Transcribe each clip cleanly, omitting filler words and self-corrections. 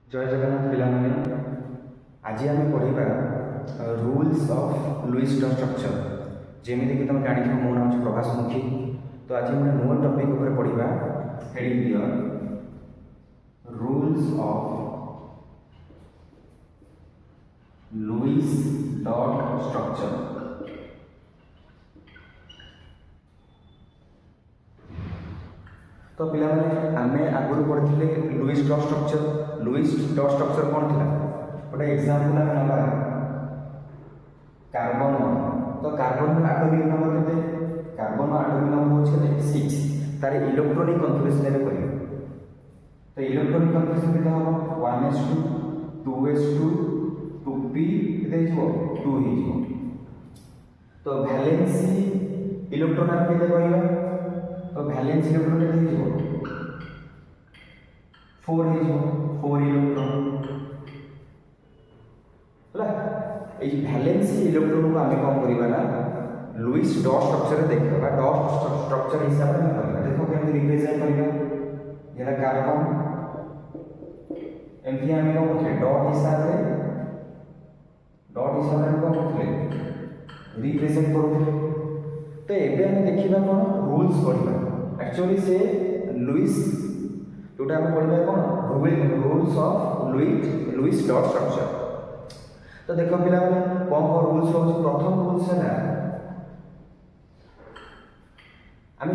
जय जगन्नाथ पिलाने आज आम पढ़ा रूल्स ऑफ लुईस स्ट्रक्चर जमीक कि तुम जान मो ना हूँ प्रभास मुखी। तो आज गोटे नुआ टपिक पढ़ा heading their rules of Lewis dot structure. तो पिला आम आगुरी पढ़ी Lewis dot structure. Lewis dot structure कौन थी गोटे एग्जांपल आम ना कार्बन। तो कार्बन आटोमिक नंबर के कार्बन आटोमिक नंबर हो 6 तार इलेक्ट्रॉनिक कन्फिगरेशन कर। तो इलेक्ट्रॉनिक कन्फिगरेशन के हम 1s2 2s2 2p 2 हो। तो वैलेंसी इलेक्ट्रॉन आम के कहवा तो वैलेंस इलेक्ट्रॉन के 4 4 इलेक्ट्रॉन है। ये वैलेंसी इलेक्ट्रॉन को आम कौन करवा लुईस डॉट स्ट्रक्चर देखा डॉट स्ट्रक्चर हिसाब से करवा। देखो केमती रिप्रेजेंट करवा कार्बन एमती आम कौन करते डॉट हिसाब से कौन करते रिप्रेजेंट करुले। तो ये आम देखा कौन रूल्स पढ़ा एक्चुअली से लुईस जोटा आम पढ़ा कौन rules of Lewis dot structure. तो देख पिला कौन कौन रूल्स रोज प्रथम रूल्स है आम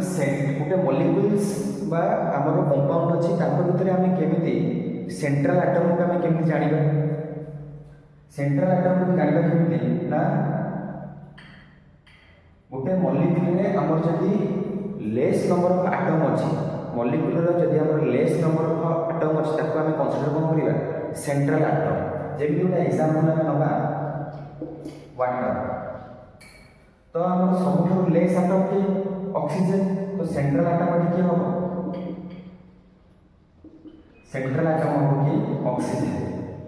गोटे मॉलिक्यूल्स बा आमर कंपाउंड अच्छी भितर आम केमी सेंट्रल एटम को आम केमी जाना सेंट्रल एटम को जाना केमी ना गोटे मॉलिक्यूल आमर जदि लेस नंबर ऑफ एटम अच्छी मॉलिक्यूल जदि आमर लेस नंबर ऑफ एटम अच्छी ताको आम कंसीडर कौन करवा सेंट्रल एटम। जमी गोटे एग्जांपल आम नवा वाटर। तो आम सब लेस एटम कि ऑक्सीजन। तो सेंट्रल एटम किए हम सेंट्रल एटम हम कि ऑक्सीजन।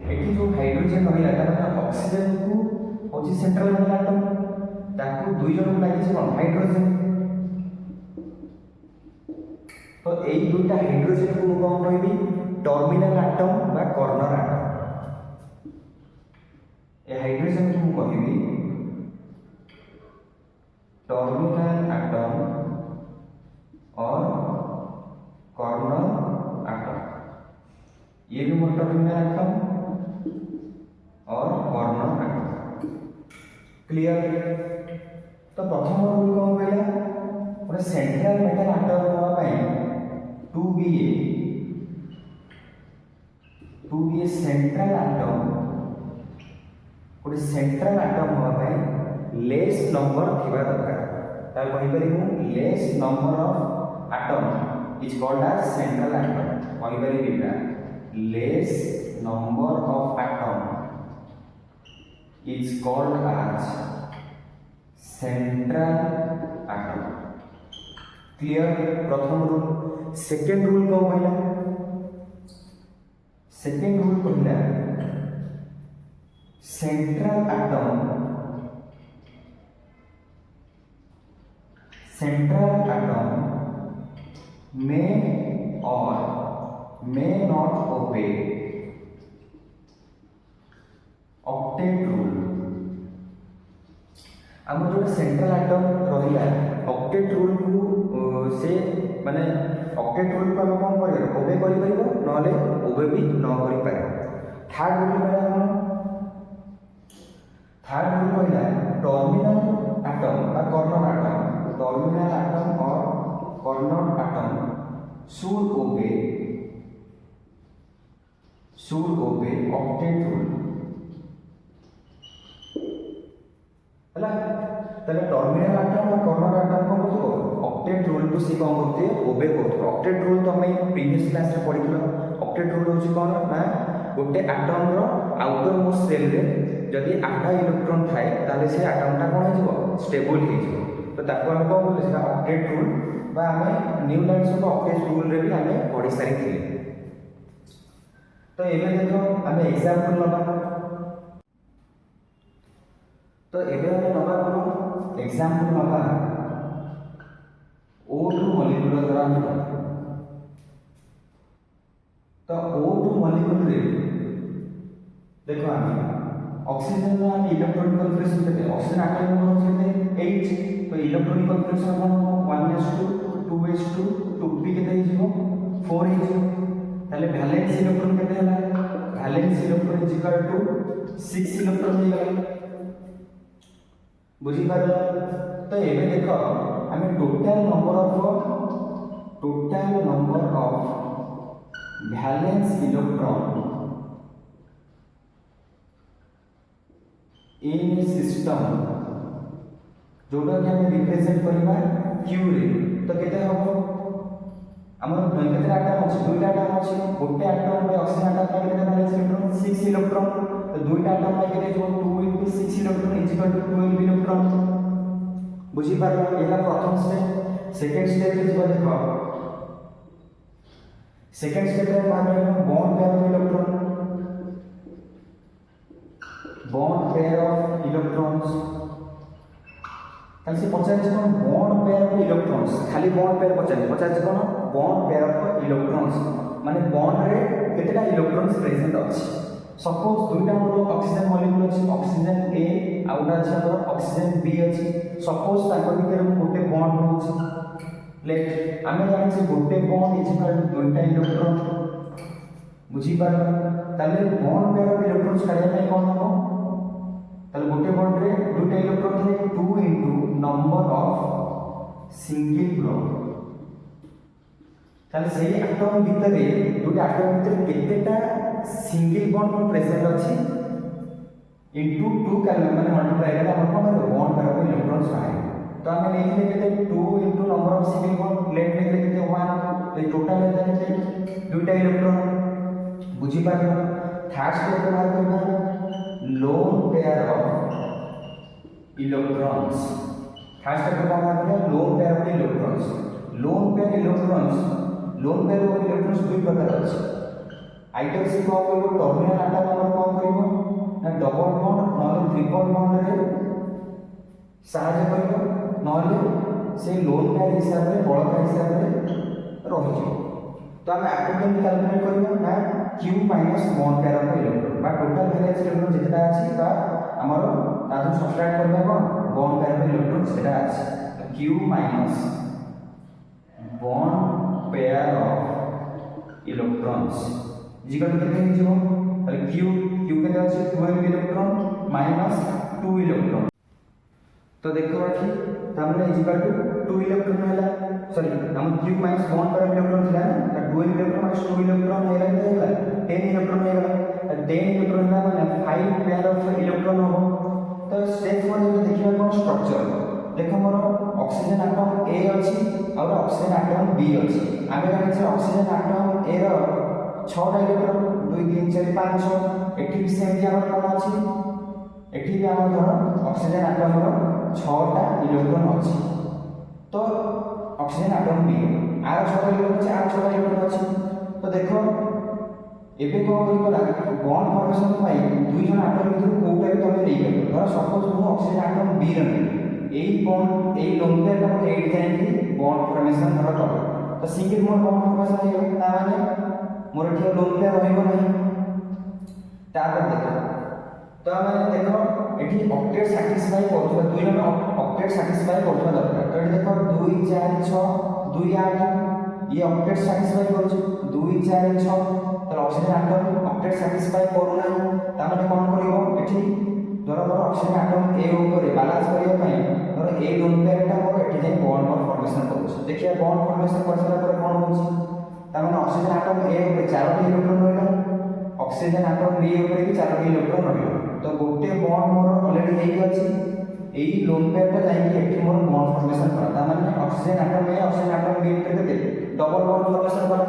ये जो हाइड्रोजन रहा ऑक्सीजन को हूँ सेंट्रल एटम ताकू दुई जन लगे कौन हाइड्रोजन। तो यही दुईटा हाइड्रोजन को कौन कहि टर्मिनल एटम बा कॉर्नर एटम। ए हाइड्रोजन को कहि टर्मिनल एटम और कॉर्नर एटम। ये भी मोर टर्मिनल एटम और कॉर्नर एटम। क्लियर। तो प्रथम रूल कौन कहला गोटे सेंट्रल मेटल एटम होगा 2ba सेंट्रल एटम गोटे सेंट्रल एटम होगा लेस नंबर थिबा दरकार कहीपर less number of atom is called as central atom. कहीपर less number of atom is called as central atom. Clear. प्रथम रूल। सेकेंड रूल कौन कहला सेकेंड रूल कहला central atom may or may not obey octet rule। आम जो central atom रहा octet rule को से माने ऑक्टेट रूल को आम कौन कर ओबे कर ओबे भी न कर। थर्ड रूल कहला थर्ड रूल कहला टर्मिनल एटम बा कॉर्नर एटम। टर्मिनल एटम और corner atom should obey octet rule है। तले टर्मिनल एटम और कॉर्नर एटम कौन करते ऑक्टेट रूल को सी कौन करते ओबे करते। ऑक्टेट रूल तो हमें प्रीवियस क्लास रे पढ़िथिलो। ऑक्टेट रूल होची कौन ना गोटे एटम रो आउटर मोस्ट सेल रे जदि 8 इलेक्ट्रॉन थाए ताले से एटमटा कौन हो स्टेबल हो। तो ताको हम कौन बोले सेटा ऑक्टेट रूल बा हमें new lines of octet rule रे भी हमें पढ़ी सारी थी। तो एबे देखो हमें एग्जांपल नबा। तो एबे हमें नबा कोन एग्जांपल नबा O2 मॉलिक्यूल द्वारा। तो O2 मॉलिक्यूल रे ऑक्सीजन में हम इलेक्ट्रॉनिक कॉन्फ़िगरेशन कहते हैं ऑक्सीजन एटॉमिक नंबर होते हैं 8 तो इलेक्ट्रॉनिक कॉन्फ़िगरेशन कौन हो 1s2 2s2 2p केते ही जीवो 4 ही जीवो ताले वैलेंस इलेक्ट्रॉन केते हला valence electron is equal to 6 electron ही गला बुझी पारला तो एबे देखो हमें total number of valence electron in system जोटा कि हमें रिप्रेजेंट करबा q रे तो केते हबो हमर केते एटम अछि दुईटा एटम अछि गोटे एटम में ऑक्सीजन एटम में केते वैलेंस इलेक्ट्रॉन 6 इलेक्ट्रॉन तो दुईटा एटम में केते जो 2 6 electron is equal to 12 electron बुझी पारला एला प्रथम स्टेप सेकंड स्टेप रे जब देखो सेकंड स्टेप रे माने bond pair of electron bond pair of electrons से पचास कौन बॉन्ड पेयर ऑफ इलेक्ट्रॉन्स खाली बॉन्ड पेयर पचास कौन बॉन्ड पेयर ऑफ इलेक्ट्रॉन्स माने बॉन्ड रे केतेटा इलेक्ट्रॉन्स प्रेजेंट अछि सपोज दुईटा मोर ऑक्सीजन मॉलिक्यूल अछि ऑक्सीजन ए आउटा अछि हमर ऑक्सीजन बी अछि सपोज ताको भितर गोटे बॉन्ड होछि लेट आमे जानि से गोटे बॉन्ड इज इक्वल टू दुईटा इलेक्ट्रॉन बुझी पारला ताले बॉन्ड पेयर ऑफ इलेक्ट्रॉन्स काढिया पई कोन हो ताले गोटे बॉन्ड रे दुईटा इलेक्ट्रॉन थे 2 into number of single bond ताले सेही एटम भितर दुईटा एटम भितर केतेटा सिंगल बॉन्ड प्रेजेंट अछि इनटू 2 कैलकुलेट माने मल्टीप्लाई करला हमर कोन बॉन्ड पेयर ऑफ इलेक्ट्रॉन्स आए तो हमें लिखले केते 2 into number of single bond लेट लिखले केते 1 तो टोटल है केते दुईटा इलेक्ट्रॉन बुझी पारलो थर्ड स्टेप बाहर करबा lone pair of electrons first step का बात है lone pair of electrons lone pair of electrons दुई प्रकार अछि आइटम से को कोइ टर्मिनल आटा नंबर कौन करिवो ना डबल बॉन्ड नले ट्रिपल बॉन्ड रे साहाय्य करिवो नले से लोन पेयर हिसाब रे बळका हिसाब रे रहि जे तो हम आको केन कैलकुलेट करिवो ना q minus bond pair of electron बा टोटल वैलेंस इलेक्ट्रॉन जेटा अछि बा हमर ताजु सब्ट्रैक्ट करबा कोन बॉन्ड पेयर ऑफ इलेक्ट्रॉन जेटा अछि तो q minus bond pair of electrons जिकल केते हो जिवो ताले q केते अछि 12 इलेक्ट्रॉन माइनस 2 इलेक्ट्रॉन तो देखो अछि हमने इक्वल टू 2 इलेक्ट्रॉन हैला सॉरी हम q minus bond pair electron थिला ना 12 इलेक्ट्रॉन माइनस 2 इलेक्ट्रॉन हैला हैला 10 इलेक्ट्रॉन हैला 10 इलेक्ट्रॉन हैला माने 5 पेयर ऑफ इलेक्ट्रॉन हो तो स्टेप 1 में देखिबा कोन स्ट्रक्चर देखो मोर ऑक्सीजन एटम a अछि और ऑक्सीजन एटम b अछि आमे जानि छै ऑक्सीजन एटम a रो 6 टा इलेक्ट्रॉन 2 3 4 5 6 एठी भी सेम जे हमर कोन अछि एठी भी हमर धर ऑक्सीजन एटम रो 6 टा इलेक्ट्रॉन अछि तो ऑक्सीजन एटम बी आर 6 टा इलेक्ट्रॉन अछि आर 6 टा इलेक्ट्रॉन अछि तो देखो एबे कोन करिबला बॉन्ड फॉर्मेशन पाई दुई जन एटम भितर कोटा भी तमे नै करबो धर सपोज मु ऑक्सीजन एटम बी रे एई बॉन्ड एई लोन पेयर का 8 जाइन की बॉन्ड फॉर्मेशन धर कर तो सिंगल बॉन्ड फॉर्मेशन हे ता माने मोर एठी लोन पेयर रहइबो नै तापर देखो तो हमें देखो एठी ऑक्टेट सैटिस्फाई करथबा दुई जन ऑक्टेट सैटिस्फाई करथबा दरकार तो एठी देखो 2 4 6 2 8 ये ऑक्टेट सैटिस्फाई करू 2 4 6 तो ऑक्सीजन एटम ऑक्टेट सैटिस्फाई करू ना ता माने कोन करिवो एठी धर मोर ऑक्सीजन एटम ए ऊपर बैलेंस करिया पई धर ए लोन पेयर टा मोर एठी जाई बॉन्ड पर फॉर्मेशन करू देखिए बॉन्ड फॉर्मेशन करसला पर कोन होची ता माने ऑक्सीजन एटम ए ऊपर 4 टा इलेक्ट्रॉन रहला ऑक्सीजन एटम बी ऊपर भी 4 टा इलेक्ट्रॉन रहला तो गोटे बॉन्ड मोर ऑलरेडी हेई अछि एई लोन पेयर टा जाई कि एठी मोर बॉन्ड फॉर्मेशन करा ता माने oxygen atom A oxygen atom B भितर केते डबल बॉन्ड फॉर्मेशन करा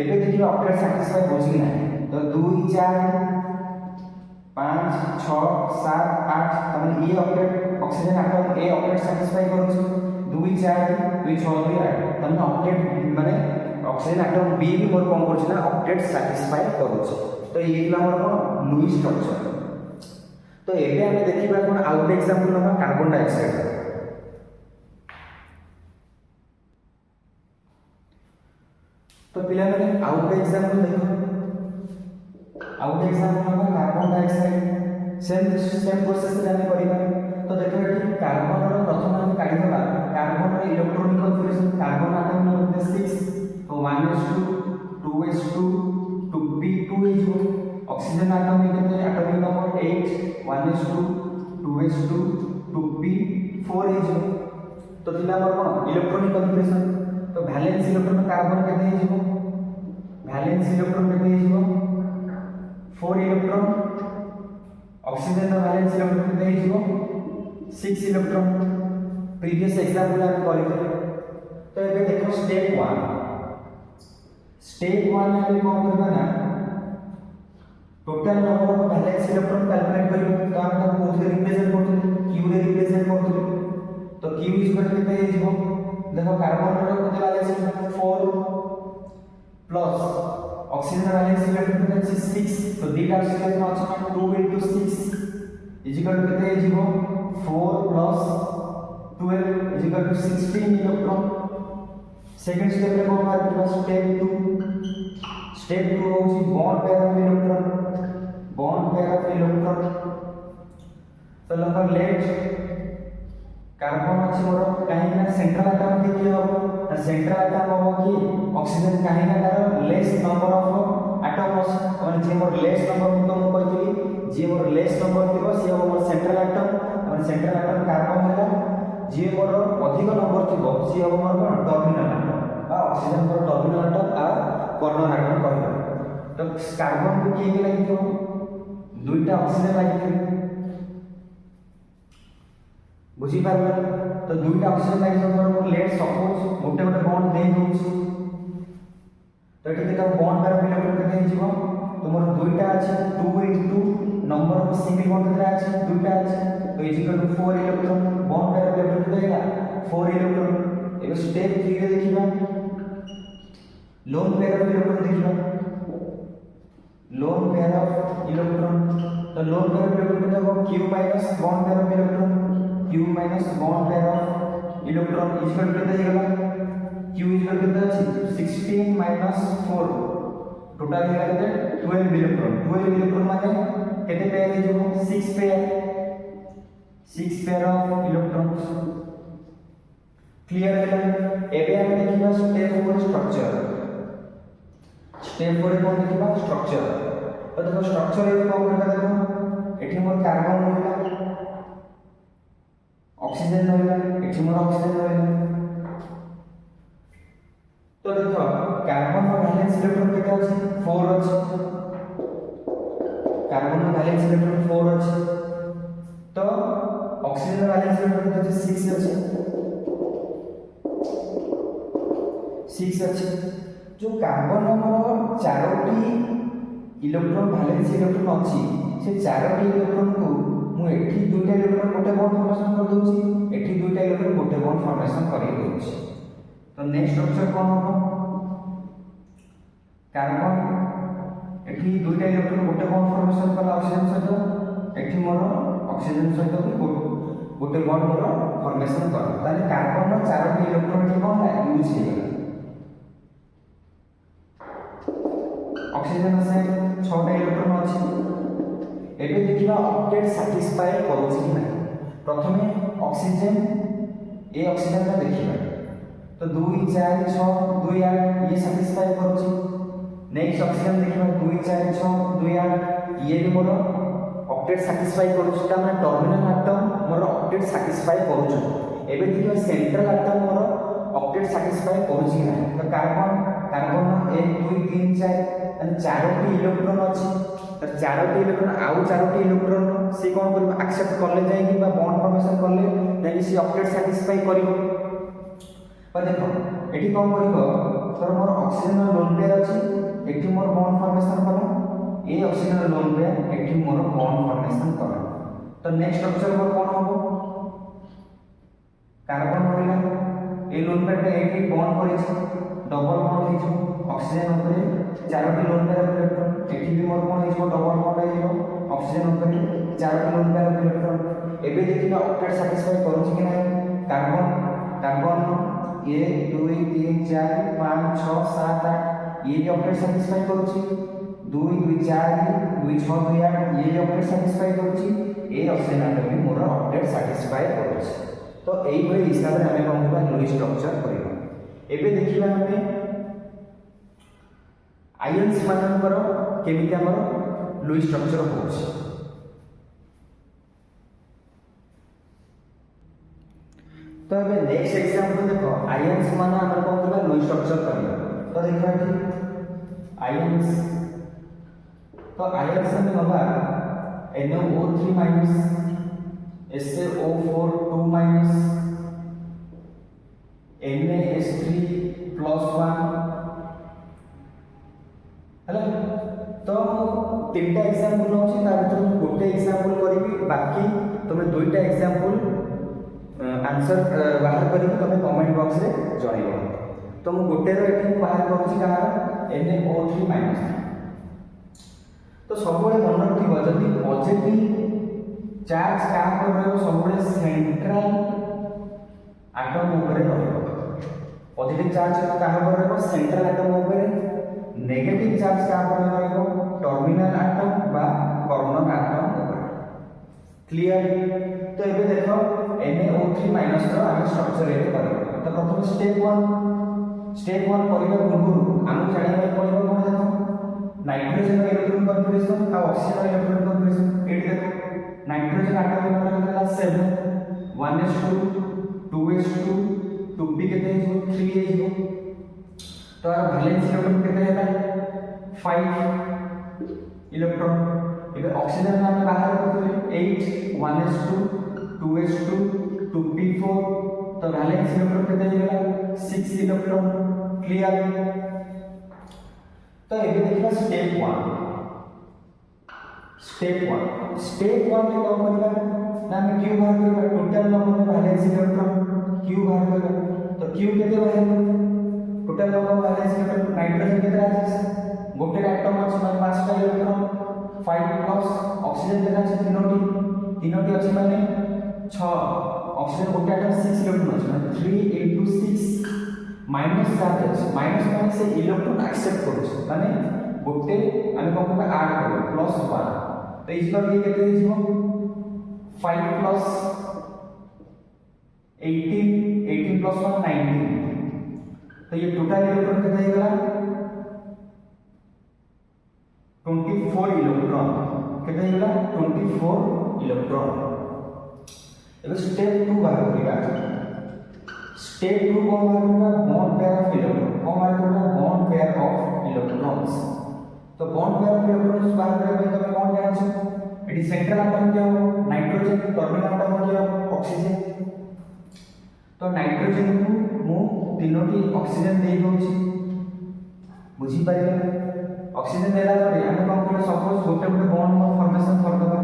एबे देखियो ऑक्टेट सैटिस्फाई होछि कि नाही तो 2 4 5 6 7 8 तमने ये ऑक्टेट ऑक्सीजन एटम ए ऑक्टेट सैटिस्फाई करू 2 4 2 6 2 8 तमने ऑक्टेट माने ऑक्सीजन एटम बी भी मोर कोन करछि ना ऑक्टेट सैटिस्फाई करू तो ये हमर कोन लुईस स्ट्रक्चर तो एबे हमें देखिबा कोन आउट एग्जांपल नबा कार्बन डाइऑक्साइड तो पिला मैंने आउट एग्जांपल देखो आउट एग्जांपल नबा carbon dioxide same same process रे हम करिबा तो देखो एठी कार्बन रो प्रथम हम काढी देबा कार्बन रो electronic configuration carbon atom number 6 तो 1s2 2s2 2p2 इजो ऑक्सीजन आटम केते atomic number 8 1s2 2s2 2p4 इजो तो थिला हमर कोन इलेक्ट्रॉनिक कन्फिगरेशन तो वैलेंस इलेक्ट्रॉन कार्बन केते इजो वैलेंस इलेक्ट्रॉन केते इजो 4 इलेक्ट्रॉन ऑक्सीजन रो वैलेंस इलेक्ट्रॉन केते इजो 6 इलेक्ट्रॉन प्रीवियस एग्जांपल हम करिले तो एबे देखो स्टेप 1 में कोन करबा ना total number of valence electron calculate करिबो तो हम ताको कोसे रिप्रेजेंट करथि q रे रिप्रेजेंट करथि तो q इज इक्वल टू केते इजो देखो कार्बन रो केते valence electron 4 plus oxygen valence electron केते 6 तो दीटा ऑक्सीजन अछि 2 into 6 इज इक्वल टू केते इजो 4 plus 12 is equal to 16 electron second step रे कोन बात करबा स्टेप 2 होची बॉन्ड पेयर ऑफ इलेक्ट्रॉन तो लगभग लेट कार्बन अछि मोर काहे ना सेंट्रल एटम के कि हो सेंट्रल एटम हो कि ऑक्सीजन काहे ना तार लेस नंबर ऑफ एटम और जे मोर लेस नंबर तो म कहली जे मोर लेस नंबर थिबो से हो मोर सेंट्रल एटम और सेंट्रल एटम कार्बन होला जे मोर अधिक नंबर थिबो से हो मोर कोन टर्मिनल एटम आ ऑक्सीजन मोर टर्मिनल एटम आ कॉर्नर एटम कहबा तो कार्बन को के लागि तो दुईटा ऑक्सीजन लागि बुझी पारबा तो दुईटा ऑक्सीजन लागि मोर लेट सपोज गोटे गोटे बॉन्ड दे दोछु तो एठी देखा बॉन्ड पेयर इलेक्ट्रॉन केते हिजिबो तो मोर दुईटा अछि 2 into number of single bond केते अछि दुईटा अछि तो is equal to 4 electron bond pair electron केते हैला 4 इलेक्ट्रॉन एबे स्टेप 3 रे देखिबा लोन पेयर ऑफ इलेक्ट्रॉन देखिबा लोन पेयर ऑफ इलेक्ट्रॉन तो लोन पेयर ऑफ इलेक्ट्रॉन केते हो q minus bond pair of electron q minus bond pair of electron is equal to केते हेला q इज इक्वल केते अछि 16 माइनस 4 टोटल हेला केते 12 electron माने केते पेयर हे जो 6 पेयर ऑफ इलेक्ट्रॉन्स क्लियर है एबे हम देखिबा स्टेप 4 स्ट्रक्चर स्टेप 4 कोन देखिबा स्ट्रक्चर तो देखो स्ट्रक्चर ए कोन करबा देखो एठी मोर कार्बन होइला ऑक्सीजन होइला एठी मोर ऑक्सीजन होइला तो देखो कार्बन रो वैलेंस इलेक्ट्रॉन केते अछि 4 अछि कार्बन रो वैलेंस इलेक्ट्रॉन 4 अछि तो ऑक्सीजन रो वैलेंस इलेक्ट्रॉन केते अछि 6 अछि 6 अछि जो carbon number Charoti electron valence electron अछि से चारोटी इलेक्ट्रॉन को मु एठी दुईटा इलेक्ट्रॉन गोटे बॉन्ड फॉर्मेशन कर दोछि एठी दुईटा इलेक्ट्रॉन गोटे बॉन्ड फॉर्मेशन करि दोछि तो नेक्स्ट स्ट्रक्चर कोन हो कार्बन एठी दुईटा इलेक्ट्रॉन गोटे बॉन्ड फॉर्मेशन कला ऑक्सीजन सहित एठी मोर ऑक्सीजन सहित गोटे बॉन्ड मोर फॉर्मेशन कर ताले कार्बन रो चारोटी इलेक्ट्रॉन के कोन यूज हे ऑक्सीजन से 6टा इलेक्ट्रॉन अछि एबे देखिबा ऑक्टेट सैटिस्फाई करूछि कि नै प्रथमे ऑक्सीजन ए ऑक्सीजन का देखिबा तो 2 4 6 2 8 ये सैटिस्फाई करूछि नेक्स्ट ऑक्सीजन देखिबा 2 4 6 2 8 ये भी मोर ऑक्टेट सैटिस्फाई करूछि ता माने टर्मिनल एटम मोर ऑक्टेट सैटिस्फाई करूछि एबे देखिबा सेंट्रल एटम मोर ऑक्टेट सैटिस्फाई करूछि कि नै तो कार्बन 1 2 3 4 અને ચારોટી ઇલેક્ટ્રોન ଅଛି તો ચારોટી ઇલેક્ટ્રોન આઉ ચારોટી ઇલેક્ટ્રોન से कोन करबा एक्सेप्ट करले जाय कि बा बॉन्ड फॉर्मेशन करले यानी से ऑक्टेट सैटिस्फाई करिवो पर देखो एठी कोन करिवो तर मोर ऑक्सीजन लोन पेयर अछि एठी मोर बॉन्ड फॉर्मेशन कला ए ऑक्सीजन लोन पेयर एठी मोर बॉन्ड फॉर्मेशन कला तो नेक्स्ट स्ट्रक्चर मोर कोन होबो कार्बन होइला ए लोन पेयर एठी बॉन्ड करि छै डबल बॉन्ड हे छै ऑक्सीजन ऊपर चारोटी लोन पेयर इलेक्ट्रॉन एठी भी मोर कोन हेजो डबल बॉन्ड हेजो ऑक्सीजन ऊपर चारोटी लोन पेयर इलेक्ट्रॉन एबे देखिना ऑक्टेट सैटिस्फाई करूछि कि नै कार्बन 1 2 3 4 5 6 7 8 ये भी ऑक्टेट सैटिस्फाई करूछि 2 2 4 दुई छः दुई आठ ये ऑक्टेट साटिस्फाई करुच्ची ए ऑक्सीजन आटम भी मोर ऑक्टेट साटिस्फाई करुच्ची तो यही हिसाब से आम कौन करवा लुईस स्ट्रक्चर करवा एबे देखिबा हमें आयन्स मानकर केमिति हमर लुईस स्ट्रक्चर होउची तो अब नेक्स्ट एग्जांपल देखो आयन्स माने हमर कौन करबा लुईस स्ट्रक्चर करबा तो देखो एठी आयन्स तो आयन्स में होगा NaO3 SaO4 2 NaS3 +1 हला तो तीनटा एग्जांपल होची तार भीतर गोटे एग्जांपल करबी बाकी तुम दुईटा एग्जांपल आंसर बाहर करी तुम कमेंट बॉक्स रे जणाइबो तो मु गोटे रो एठी बाहर करूची कहार NaO3 तो सब मन रखिबो जदि पॉजिटिव चार्ज का रहबो सब सेंट्रल एटम ऊपर रहबो पॉजिटिव चार्ज का रहबो सेंट्रल एटम ऊपर नेगेटिव चार्ज का रहबो टर्मिनल एटम बा कॉर्नर एटम ऊपर क्लियर तो एबे देखो NaO3 रो हम स्ट्रक्चर एबे करबो तो प्रथम स्टेप 1 करबा पूर्व हम जानिबा पड़िबो कोन देखो नाइट्रोजन इलेक्ट्रॉन कॉन्फिगरेशन और ऑक्सीजन इलेक्ट्रॉन कॉन्फिगरेशन एटी देखो नाइट्रोजन एटम नंबर है 7 1s2 2s2 2p केते है 3 है तो यार वैलेंस इलेक्ट्रॉन केते है 5 इलेक्ट्रॉन इबे ऑक्सीजन हम बाहर करते 8 1s2 2s2 2p4 तो वैलेंस इलेक्ट्रॉन केते है 6 इलेक्ट्रॉन क्लियर तो ये देखिए स्टेप 1 में कौन करबा ना हम क्यू बाहर करबा टोटल नंबर में वैलेंस इलेक्ट्रॉन क्यू बाहर करबा तो क्यू केते बाहर total number valence electron nitrogen केते আছে गोटे एटम আছে মানে पांचटा इलेक्ट्रॉन 5 प्लस ऑक्सीजन केते আছে तीनोटी আছে মানে 6 ऑक्सीजन गोटे एटम 6 इलेक्ट्रॉन আছে মানে 3 into 6 माइनस चार्ज माइनस माने से इलेक्ट्रॉन एक्सेप्ट करूछ माने गोटे हम कोन को ऐड करू +1 तो इस पर ये केते दिसबो 5 प्लस 18 प्लस 1 19 तो ये टोटल इलेक्ट्रॉन केते हो गला 24 इलेक्ट्रॉन केते हो गला 24 इलेक्ट्रॉन अब स्टेप 2 बाहर करिबा स्टेप 2 को मारना बॉन्ड पेयर ऑफ इलेक्ट्रॉन को मारना बॉन्ड पेयर ऑफ इलेक्ट्रॉन्स तो बॉन्ड पेयर ऑफ इलेक्ट्रॉन्स बाहर करे तो कौन जाने छ एटी सेंट्रल एटम क्या हो नाइट्रोजन टर्मिनल एटम क्या हो ऑक्सीजन तो नाइट्रोजन को मु तीनोटी ऑक्सीजन दे दोछि बुझी पाइले ऑक्सीजन देला परे हम कोन करे सपोज गोटे गोटे बॉन्ड फॉर्मेशन कर दबा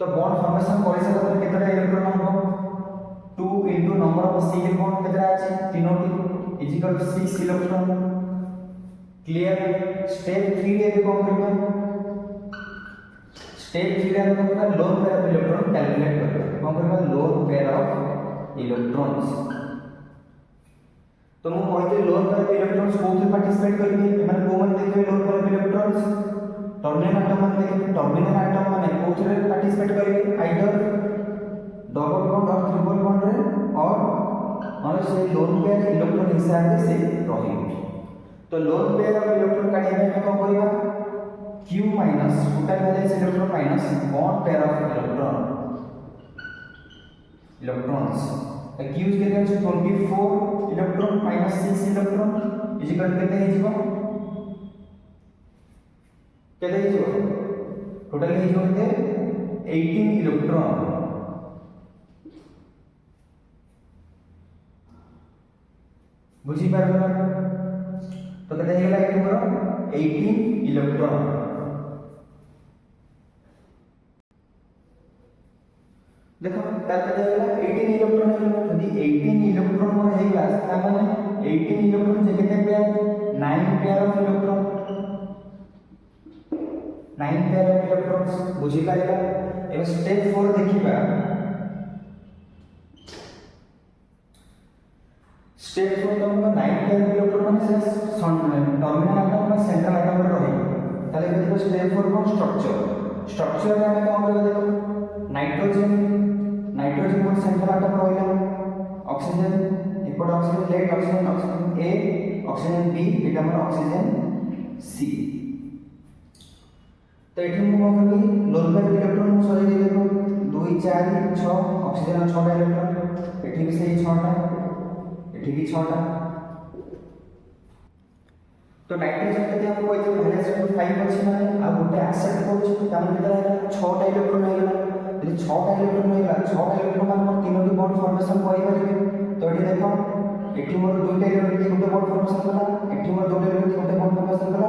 तो बॉन्ड फॉर्मेशन करे से तो केतरा इलेक्ट्रॉन हो 2 into number of single bond केतरा अछि तीनोटी is equal to 6 electron clear step 3 रे कोन करबा स्टेप 3 रे कोन करबा lone pair of electron calculate करबा कोन करबा लोन पेयर ऑफ इलेक्ट्रॉन्स तो मु कहते लोन पेयर ऑफ इलेक्ट्रॉन्स कोथे पार्टिसिपेट करबे माने कोमन देखबे lone pair of electrons terminal atom माने देखबे टर्मिनल एटम माने कोथे पार्टिसिपेट करबे आइदर डबल बॉन्ड और ट्रिपल बॉन्ड रे और से लोन पेयर इलेक्ट्रॉन हिसाब से रही तो लोन पेयर ऑफ इलेक्ट्रॉन काढिया में कोन करबा q minus total valence electron minus bond pair of electrons तो q केते है 24 electron minus 6 electron is equal केते है जीवो टोटल है जीवो केते 18 इलेक्ट्रॉन बुझी पारबो तो केते हेला एठी मोर 18 इलेक्ट्रॉन देखो तार केते हेला 18 इलेक्ट्रॉन हेला यदि 18 इलेक्ट्रॉन मोर हेला ता माने 18 इलेक्ट्रॉन जे केते pair 9 pair of electron 9 pair of electrons बुझी पाइला ए स्टेप 4 देखिबा स्टेप 4 तो 9 पेयर इलेक्ट्रॉन माने से टर्मिनल एटम और सेंट्रल एटम रे रही তাহলে এবার দেখো স্টেপ 4 কোন স্ট্রাকচার স্ট্রাকচারে আমি কোন করব দেখো নাইট্রোজেন নাইট্রোজেন কোন সেন্ট্রাল আটম রইলা অক্সিজেন এপট অক্সিজেন লেট oxygen oxygen A oxygen B এটা আমার অক্সিজেন সি তো এটি মু কোন করবি লোন পেয়ার ইলেকট্রন মু সরাই দেই দেখো 2 4 6 অক্সিজেন 6টা ইলেকট্রন এটি भी সেই 6টা এটি भी 6টা तो नाइट्रोजन के हम कोई वैलेंस ग्रुप 5 अछि माने आ गोटे एक्सेप्ट करू छी तमन केता है 6टा इलेक्ट्रॉन हो गेला यदि 6टा इलेक्ट्रॉन हो गेला 6टा इलेक्ट्रॉन मान मोर तीनोटी बॉन्ड फॉर्मेशन करि परिबे तो एठी देखो एठी मोर दुईटा इलेक्ट्रॉन के गोटे बॉन्ड फॉर्मेशन कला एठी मोर दुईटा इलेक्ट्रॉन के गोटे बॉन्ड फॉर्मेशन कला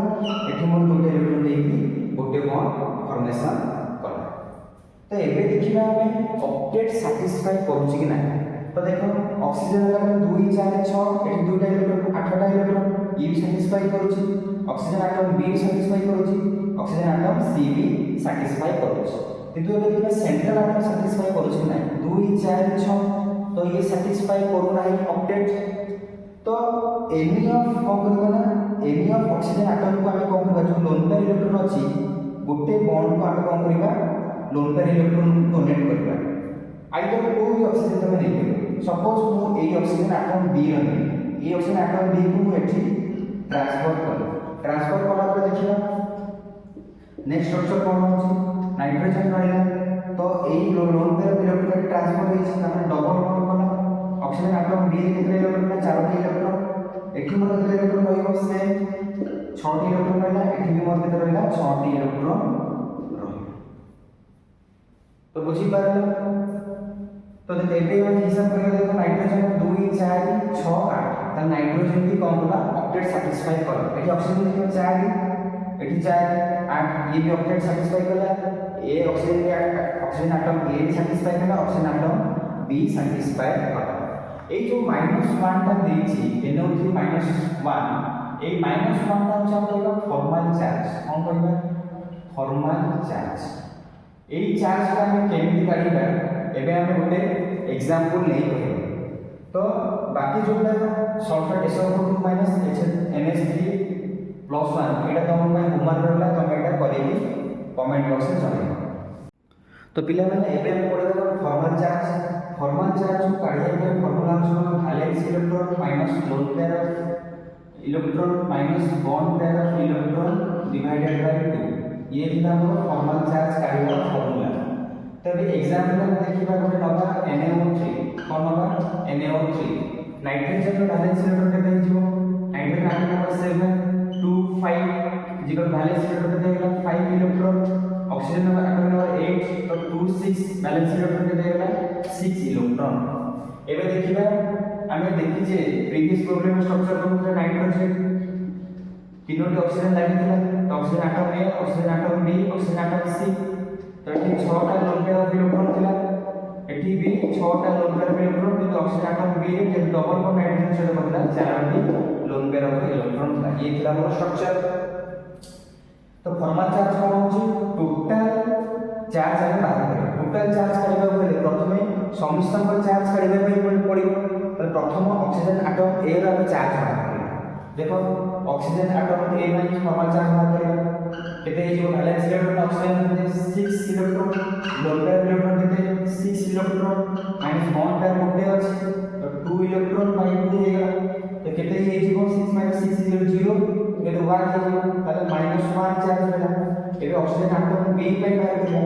एठी मोर दुईटा इलेक्ट्रॉन देकी गोटे बॉन्ड फॉर्मेशन कला तो एबे देखिबा हमें ऑक्टेट सैटिस्फाई करू छी कि ना तो देखो ऑक्सीजन लगा 2 4 6 एठी दुईटा इलेक्ट्रॉन 8टा इलेक्ट्रॉन ये भी सैटिस्फाई करूची ऑक्सीजन एटम बी भी सैटिस्फाई करूची ऑक्सीजन एटम सी भी सैटिस्फाई करूची किंतु एबे देखिबा सेंट्रल एटम सैटिस्फाई करूची ना 2 4 6 तो ये सैटिस्फाई करू नाही ऑक्टेट तो एनी ऑफ कोन करबा ना एनी ऑफ ऑक्सीजन एटम को हमें कोन करबा जो लोन पेयर इलेक्ट्रॉन अछि गोटे बॉन्ड को हमें कोन करबा लोन पेयर इलेक्ट्रॉन डोनेट करबा आइदर कोई भी ऑक्सीजन तमे नै सपोज मु ए ऑक्सीजन एटम बी रही ए ऑक्सीजन एटम बी को एठी ट्रांसफर कला पर देखिबा नेक्स्ट स्ट्रक्चर कोन होची नाइट्रोजन रहला तो एई लोन पेयर इलेक्ट्रॉन ट्रांसफर होई छै हमर डबल बॉन्ड कला ऑक्सीजन एटम बी केते इलेक्ट्रॉन 4टी इलेक्ट्रॉन एठी मोर केते इलेक्ट्रॉन रहइबो से 6टी इलेक्ट्रॉन रहला एठी भी मोर केते रहला 6टी इलेक्ट्रॉन रहला तो बुझी पारला तो देखो एबे हम हिसाब करके देखो नाइट्रोजन 2 4 6 8 त नाइट्रोजन भी कौन होला ऑक्टेट सैटिस्फाई कर एठी ऑक्सीजन देखो 4 एठी 4 8 ये भी ऑक्टेट सैटिस्फाई करला ए ऑक्सीजन के ऑक्सीजन एटम ए भी सैटिस्फाई करला ऑक्सीजन एटम बी सैटिस्फाई करला ए जो -1 टा देछि NO3 -1 ए -1 टा होचा कहबा फॉर्मल चार्ज कोन कहबा फॉर्मल चार्ज ए चार्ज का हम केमिति काढिबा एबे हम गोटे एग्जांपल नै कहबा तो बाकी जोटा सल्फेट SO2 NH3 +1 एटा तुम मैं होमवर्क रहला तुम एटा करेगी कमेंट बॉक्स में जणाइबो तो पिला माने एबे हम पढेबा फॉर्मल चार्ज को काढिया के फार्मूला हम valence electron minus loan pair of electron minus bond pair of electron divided by 2 ये थिला हमर फॉर्मल चार्ज काढिया फार्मूला तबे एग्जांपल में देखिबा गोटे नबा NaO3 कोन नबा NaO3 नाइट्रोजन रो वैलेंस इलेक्ट्रॉन केते हिजो नाइट्रोजन एटम नंबर 7 2 5 जिकर वैलेंस इलेक्ट्रॉन केते होला 5 electron oxygen number atom number 8 तो 2 6 वैलेंस इलेक्ट्रॉन केते होला 6 इलेक्ट्रॉन एबे देखिबा हमें देखि जे प्रीवियस प्रॉब्लम स्ट्रक्चर को नाइट्रोजन तीनोटी ऑक्सीजन लागितला तो oxygen atom A oxygen atom B oxygen atom C तो एठी 6टा लोन पेयर ऑफ इलेक्ट्रॉन थिला एठी भी 6टा लोन पेयर ऑफ इलेक्ट्रॉन किंतु ऑक्सीजन एटम बी रे जे डबल बॉन्ड नाइट्रोजन से बदला 4टी लोन पेयर ऑफ इलेक्ट्रॉन थिला ये थिला मोर स्ट्रक्चर तो फॉर्मल चार्ज कोन होची टोटल चार्ज हम बाहर करियो टोटल चार्ज करबा बेले प्रथमे समिश्रण पर चार्ज करबा पड़िबो तो प्रथम ऑक्सीजन एटम ए रो हम चार्ज बाहर करियो देखो ऑक्सीजन एटम ए में फॉर्मल चार्ज बाहर करियो केते जो वैलेंस इलेक्ट्रॉन ऑक्सीजन केते 6 इलेक्ट्रॉन लोन पेयर इलेक्ट्रॉन केते 6 इलेक्ट्रॉन माइनस बॉन्ड पेयर गोटे अछि तो 2 इलेक्ट्रॉन बाय 2 हेगा तो केते हे जीवो 6 - 6 = 0 केते 1 हेजो ताले -1 चार्ज होला एबे ऑक्सीजन एटम बी पे बाहर करियो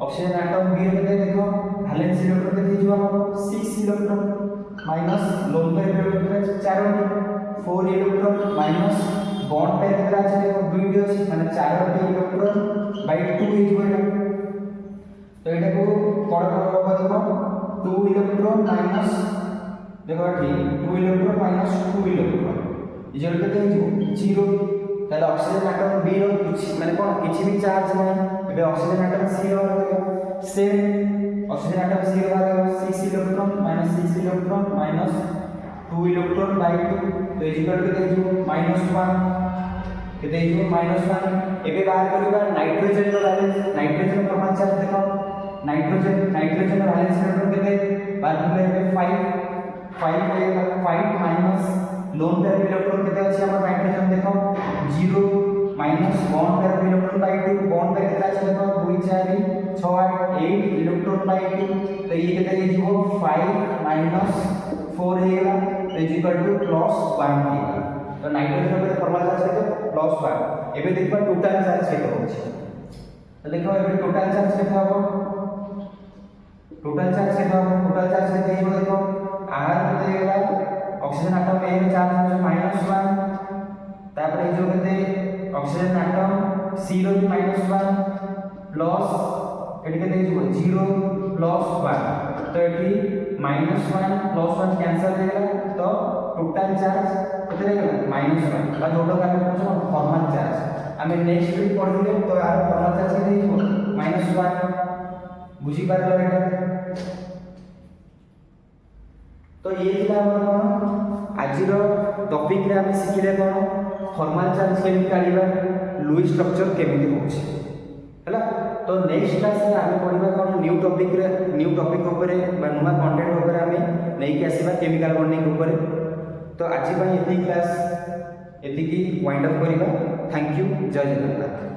ऑक्सीजन एटम बी रे केते देखो वैलेंस इलेक्ट्रॉन केते जीवो हमर 6 electron minus lone pair electron 4 4 electron minus bond pair केते अछि देखो 2 डी अछि माने 4टी इलेक्ट्रॉन बाय 2 हे जीवो तो एटा को कोड करबा देखो 2 इलेक्ट्रॉन माइनस देखो एठी 2 इलेक्ट्रॉन माइनस 2 इलेक्ट्रॉन इजल केते हे जीवो 0 ताले ऑक्सीजन एटम बी रो कुछ माने कोन किछि भी चार्ज नै एबे ऑक्सीजन एटम सी रो सेम ऑक्सीजन एटम सी रो 6 electron minus 6 electron minus 2 electron by 2 तो इजल केते हे जीवो -1 केते हे जीवो -1 एबे बाहर करबा नाइट्रोजन रो वैलेंस नाइट्रोजन फॉर्मल चार्ज देखो नाइट्रोजन वैलेंस इलेक्ट्रॉन केते बाहर करबा 5 माइनस लोन पेयर इलेक्ट्रॉन केते अछि हमर नाइट्रोजन देखो 0 minus bond pair of electron by 2 bond pair केतना छै देखो 2 4 6 8 8 इलेक्ट्रॉन बाय 2 तो ये केते हे जीवो 5 माइनस 4 हे गेला तो इज इक्वल टू प्लस 1 हे गेला तो नाइट्रोजन पे फॉर्मूला चार्ज केते प्लस 1 एबे देखबा टोटल चार्ज केते होछि तो देखो एबे टोटल चार्ज केते हबो टोटल चार्ज केते हे देखो r केते गेला ऑक्सीजन एटम ए चार्ज है -1 तापर ए जो केते ऑक्सीजन एटम सी रो -1 प्लस एटी केते हो 0 प्लस 1 तो एटी -1 प्लस 1 कैंसिल हो गेला तो टोटल चार्ज केते हो गेला -1 बा जोटो का पूछो फॉर्मल चार्ज हमें नेक्स्ट वीक पढ़िले तो यार फॉर्मल चार्ज केते हो -1 बुझी पारलो एटा तो ये थिला हमर आज रो टॉपिक रे हम सिखिले कोन फॉर्मल चार्ज केमि काढिबा लुईस स्ट्रक्चर केमि होछि हला तो नेक्स्ट क्लास रे हम पढिबा कोन न्यू टॉपिक ऊपर नुवा कंटेंट ऊपर हम नै के आसीबा केमिकल बॉन्डिंग ऊपर तो आज पई एथि क्लास एथि की वाइंड अप करिबा थैंक यू जय जगन्नाथ।